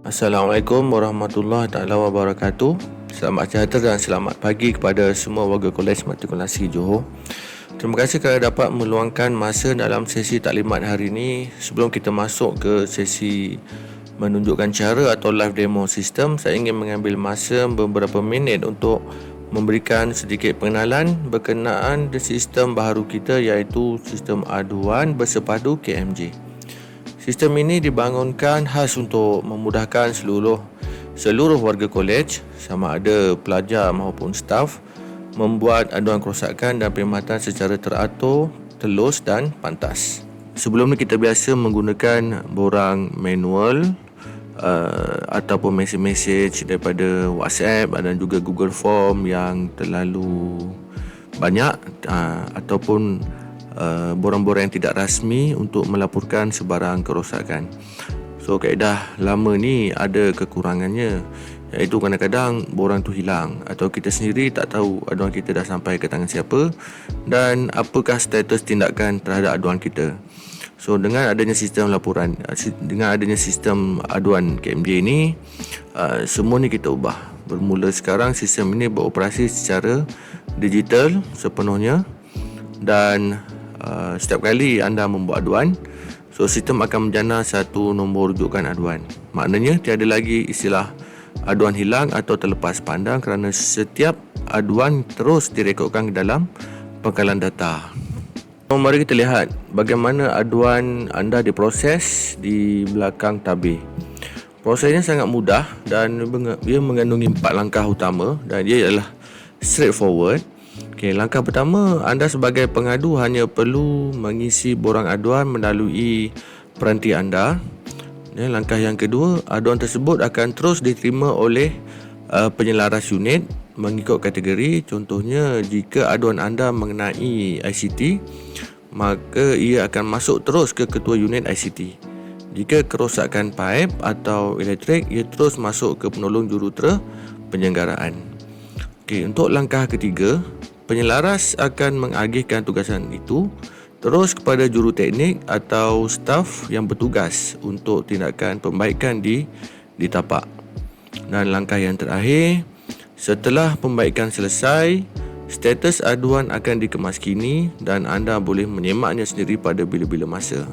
Assalamualaikum warahmatullahi taala wabarakatuh. Selamat sejahtera dan selamat pagi kepada semua warga Kolej Matrikulasi Johor. Terima kasih kerana dapat meluangkan masa dalam sesi taklimat hari ini. Sebelum kita masuk ke sesi menunjukkan cara atau live demo sistem, saya ingin mengambil masa beberapa minit untuk memberikan sedikit pengenalan berkenaan sistem baharu kita, iaitu sistem aduan bersepadu KMJ. Sistem ini dibangunkan khas untuk memudahkan seluruh warga kolej, sama ada pelajar maupun staf, membuat aduan kerosakan dan perkhidmatan secara teratur, telus dan pantas. Sebelum ni kita biasa menggunakan borang manual ataupun mesej-mesej daripada WhatsApp dan juga Google Form yang terlalu banyak, ataupun borang-borang yang tidak rasmi untuk melaporkan sebarang kerosakan. So kaedah lama ni ada kekurangannya, iaitu kadang-kadang borang tu hilang atau kita sendiri tak tahu aduan kita dah sampai ke tangan siapa dan apakah status tindakan terhadap aduan kita. So dengan adanya sistem aduan KMJ ini, semua ni kita ubah. Bermula sekarang sistem ini beroperasi secara digital sepenuhnya, dan setiap kali anda membuat aduan, sistem akan menjana satu nombor rujukan aduan. Maknanya tiada lagi istilah aduan hilang atau terlepas pandang, kerana setiap aduan terus direkodkan ke dalam pangkalan data. Mari kita lihat bagaimana aduan anda diproses di belakang tabir. Prosesnya sangat mudah dan ia mengandungi 4 langkah utama, dan ia adalah straightforward. Langkah pertama, anda sebagai pengadu hanya perlu mengisi borang aduan melalui peranti anda. Langkah yang kedua, aduan tersebut akan terus diterima oleh penyelaras unit mengikut kategori. Contohnya, jika aduan anda mengenai ICT, maka ia akan masuk terus ke ketua unit ICT. Jika kerosakan paip atau elektrik, ia terus masuk ke penolong jurutera penyelenggaraan. Untuk langkah ketiga, penyelaras akan mengagihkan tugasan itu terus kepada juruteknik atau staf yang bertugas untuk tindakan pembaikan di tapak. Dan langkah yang terakhir, setelah pembaikan selesai, status aduan akan dikemaskini dan anda boleh menyemaknya sendiri pada bila-bila masa.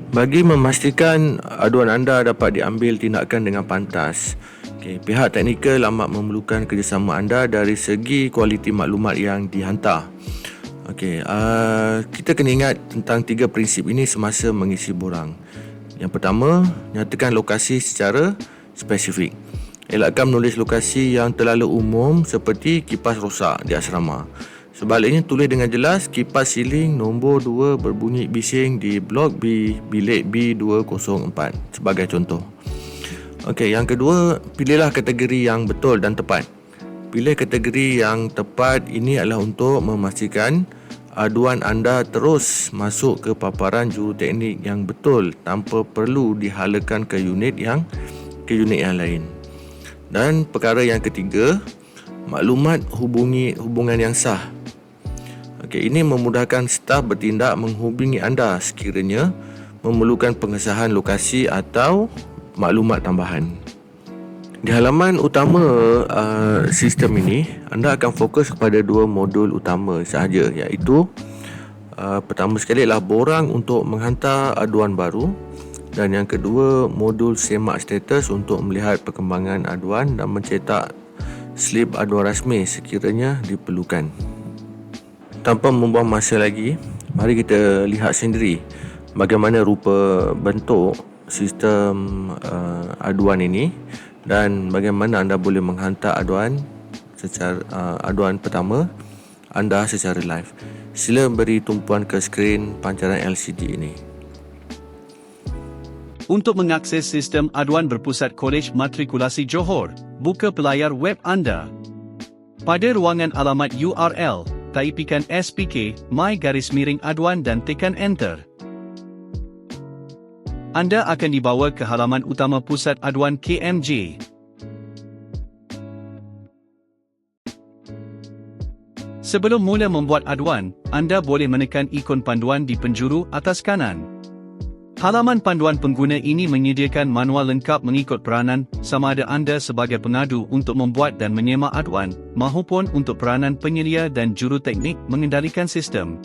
Bagi memastikan aduan anda dapat diambil tindakan dengan pantas, pihak teknikal amat memerlukan kerjasama anda dari segi kualiti maklumat yang dihantar. Kita kena ingat tentang 3 prinsip ini semasa mengisi borang. Yang pertama, nyatakan lokasi secara spesifik. Elakkan menulis lokasi yang terlalu umum seperti kipas rosak di asrama. Sebaliknya, tulis dengan jelas kipas siling nombor 2 berbunyi bising di blok B, bilik B204 sebagai contoh. Yang kedua, pilihlah kategori yang betul dan tepat. Pilih kategori yang tepat ini adalah untuk memastikan aduan anda terus masuk ke paparan juruteknik yang betul tanpa perlu dihalakan ke unit yang lain. Dan perkara yang ketiga, maklumat hubungan yang sah. Ini memudahkan staf bertindak menghubungi anda sekiranya memerlukan pengesahan lokasi atau maklumat tambahan. Di halaman utama sistem ini, anda akan fokus kepada 2 modul utama sahaja, iaitu pertama sekali adalah borang untuk menghantar aduan baru, dan yang kedua modul semak status untuk melihat perkembangan aduan dan mencetak slip aduan rasmi sekiranya diperlukan. Tanpa membuang masa lagi, mari kita lihat sendiri bagaimana rupa bentuk sistem aduan ini dan bagaimana anda boleh menghantar aduan pertama anda secara live. Sila beri tumpuan ke skrin pancaran LCD ini. Untuk mengakses sistem aduan berpusat Kolej Matrikulasi Johor, buka pelayar web anda. Pada ruangan alamat URL, taipikan SPK my_aduan dan tekan enter. Anda akan dibawa ke halaman utama Pusat Aduan KMJ. Sebelum mula membuat aduan, anda boleh menekan ikon panduan di penjuru atas kanan. Halaman panduan pengguna ini menyediakan manual lengkap mengikut peranan, sama ada anda sebagai pengadu untuk membuat dan menyemak aduan, mahupun untuk peranan penyelia dan juruteknik mengendalikan sistem.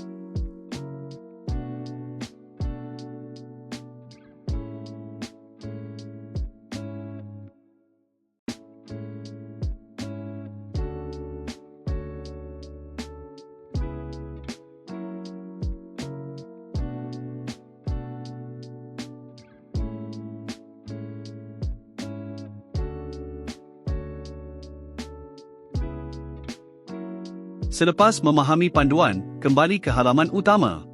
Selepas memahami panduan, kembali ke halaman utama.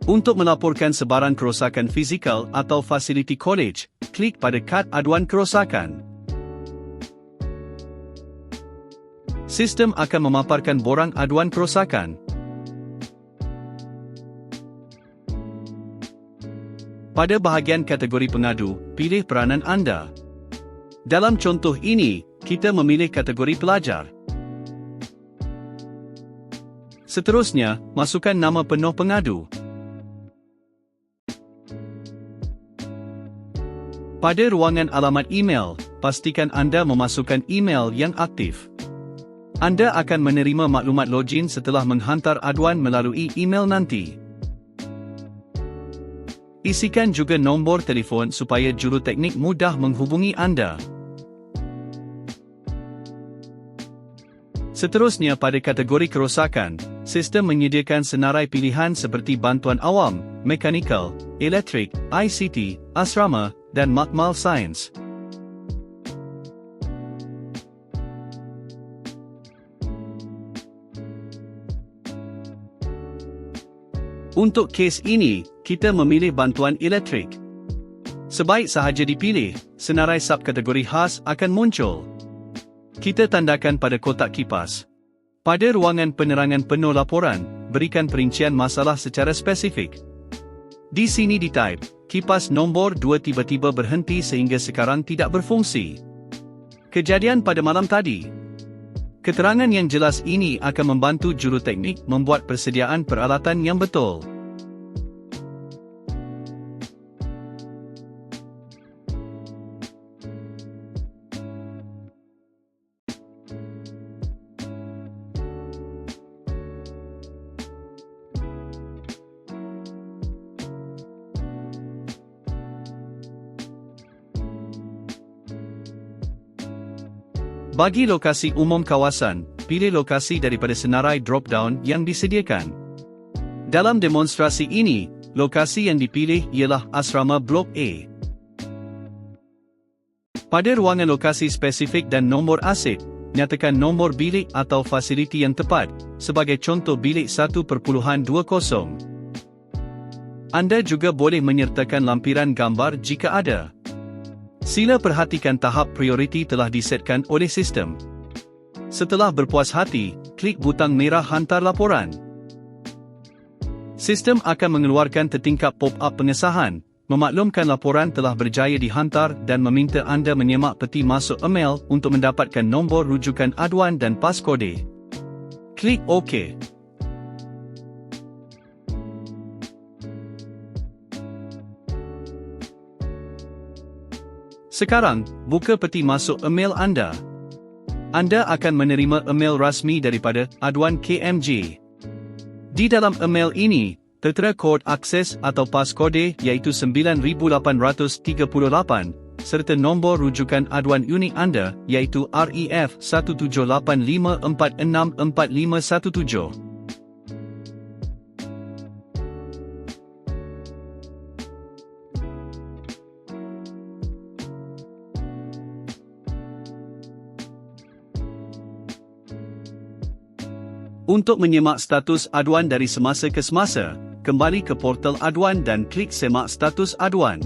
Untuk melaporkan sebarang kerosakan fizikal atau fasiliti kolej, klik pada kad aduan kerosakan. Sistem akan memaparkan borang aduan kerosakan. Pada bahagian kategori pengadu, pilih peranan anda. Dalam contoh ini, kita memilih kategori pelajar. Seterusnya, masukkan nama penuh pengadu. Pada ruangan alamat email, pastikan anda memasukkan email yang aktif. Anda akan menerima maklumat login setelah menghantar aduan melalui email nanti. Isikan juga nombor telefon supaya juruteknik mudah menghubungi anda. Seterusnya pada kategori kerosakan, sistem menyediakan senarai pilihan seperti bantuan awam, mekanikal, elektrik, ICT, asrama, dan makmal sains. Untuk kes ini, kita memilih bantuan elektrik. Sebaik sahaja dipilih, senarai subkategori khas akan muncul. Kita tandakan pada kotak kipas. Pada ruangan penerangan penuh laporan, berikan perincian masalah secara spesifik. Di sini di-type, kipas nombor 2 tiba-tiba berhenti sehingga sekarang tidak berfungsi. Kejadian pada malam tadi. Keterangan yang jelas ini akan membantu juruteknik membuat persediaan peralatan yang betul. Bagi lokasi umum kawasan, pilih lokasi daripada senarai drop-down yang disediakan. Dalam demonstrasi ini, lokasi yang dipilih ialah asrama Blok A. Pada ruangan lokasi spesifik dan nombor asid, nyatakan nombor bilik atau fasiliti yang tepat, sebagai contoh bilik 1.20. Anda juga boleh menyertakan lampiran gambar jika ada. Sila perhatikan tahap prioriti telah disetkan oleh sistem. Setelah berpuas hati, klik butang merah hantar laporan. Sistem akan mengeluarkan tertingkap pop-up pengesahan, memaklumkan laporan telah berjaya dihantar dan meminta anda menyemak peti masuk email untuk mendapatkan nombor rujukan aduan dan paskode. Klik OK. Sekarang, buka peti masuk email anda. Anda akan menerima email rasmi daripada aduan KMJ. Di dalam email ini, tertera kod akses atau paskode iaitu 9838 serta nombor rujukan aduan unik anda iaitu REF 17854645117. Untuk menyemak status aduan dari semasa ke semasa, kembali ke portal aduan dan klik semak status aduan.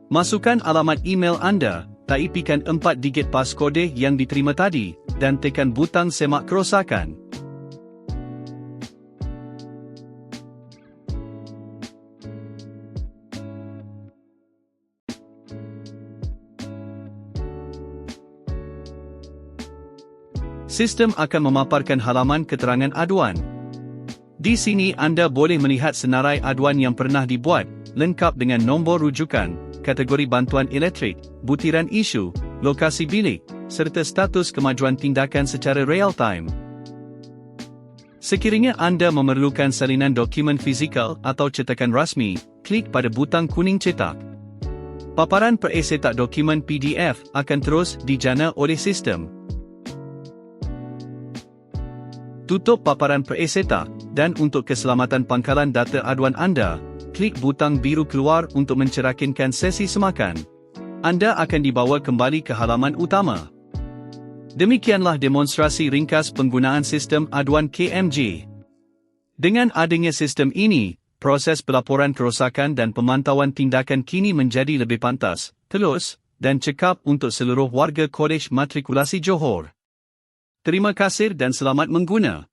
Masukkan alamat email anda, taipikan 4 digit paskode yang diterima tadi, dan tekan butang semak kerosakan. Sistem akan memaparkan halaman keterangan aduan. Di sini anda boleh melihat senarai aduan yang pernah dibuat, lengkap dengan nombor rujukan, kategori bantuan elektrik, butiran isu, lokasi bilik, serta status kemajuan tindakan secara real-time. Sekiranya anda memerlukan salinan dokumen fizikal atau cetakan rasmi, klik pada butang kuning cetak. Paparan peresetak dokumen PDF akan terus dijana oleh sistem. Tutup paparan peresetak, dan untuk keselamatan pangkalan data aduan anda, klik butang biru keluar untuk mencerahkan sesi semakan. Anda akan dibawa kembali ke halaman utama. Demikianlah demonstrasi ringkas penggunaan sistem aduan KMJ. Dengan adanya sistem ini, proses pelaporan kerosakan dan pemantauan tindakan kini menjadi lebih pantas, telus, dan cekap untuk seluruh warga Kolej Matrikulasi Johor. Terima kasih dan selamat mengguna.